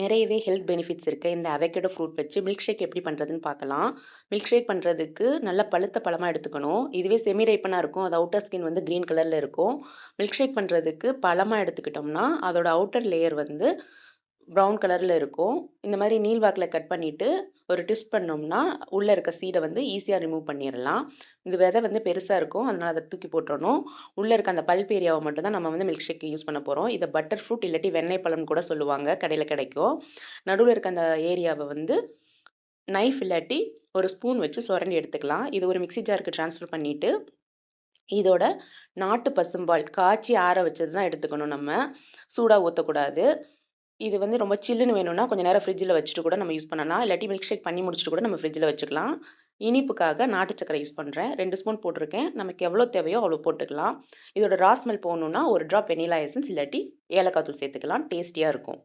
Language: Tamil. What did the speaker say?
நிறையவே ஹெல்த் பெனிஃபிட்ஸ் இருக்கு. இந்த அவகேடோ ஃப்ரூட் வச்சு மில்க் ஷேக் எப்படி பண்ணுறதுன்னு பார்க்கலாம். மில்க் ஷேக் பண்ணுறதுக்கு நல்ல பழுத்த பழமா எடுத்துக்கணும். இதுவே செமி ரைப்பனா இருக்கும். அது அவுட்டர் ஸ்கின் வந்து கிரீன் கலர்ல இருக்கும். மில்க் ஷேக் பண்ணுறதுக்கு பழமா எடுத்துக்கிட்டோம்னா, அதோட அவுட்டர் லேயர் வந்து ப்ரவுன் கலர்ல இருக்கும். இந்த மாரி நீள்வாக்குல கட் பண்ணிட்டு, ஒரு ட்விஸ்ட் பண்ணோம்னா, உள்ள இருக்க சீட வந்து ஈஸியா ரிமூவ் பண்ணிறலாம். இந்த விதை வந்து பெருசா இருக்கும். அதனால அத தூக்கி போட்டுறணும். உள்ள இருக்க அந்த பல்ப் ஏரியாவ மட்டும் தான் நம்ம வந்து மில்க் ஷேக்கு யூஸ் பண்ண போறோம். இத பட்டர் ஃப்ரூட் இல்லாட்டி வெண்ணெய் பழம்னு கூட சொல்லுவாங்க. கடையில கிடைக்கும். நடுவுல இருக்க அந்த ஏரியாவ வந்து நைஃப் இல்லாட்டி ஒரு ஸ்பூன் வச்சு சொரண்டி எடுத்துக்கலாம். இது ஒரு மிக்ஸி ஜாருக்கு ட்ரான்ஸ்ஃபர் பண்ணிட்டு, இதோட நாட்டு பசும்பால் காய்ச்சி ஆற வச்சது தான் எடுத்துக்கணும் நம்ம. சூடா ஊத்தக்கூடாது. இது வந்து ரொம்ப சில்லுன்னு வேணும்னா, கொஞ்சம் நேரம் ஃப்ரிட்ஜ்ல வச்சுட்டு கூட நம்ம யூஸ் பண்ணலாம். இல்லாட்டி மில்க் ஷேக் பண்ணி முடிச்சுட்டு கூட நம்ம ஃப்ரிட்ஜ்ல வச்சுக்கலாம். இனிப்புக்காக நாட்டு சர்க்கரை யூஸ் பண்றேன். 2 ஸ்பூன் போட்டிருக்கேன். நமக்கு எவ்வளோ தேவையோ அவ்வளோ போட்டுக்கலாம். இதோட ரா ஸ்மெல் போகணும்னா, ஒரு ட்ராப் வெனிலா எசன்ஸ் இல்லாட்டி ஏலக்காய் தூள் சேர்த்துக்கலாம். டேஸ்டியா இருக்கும்.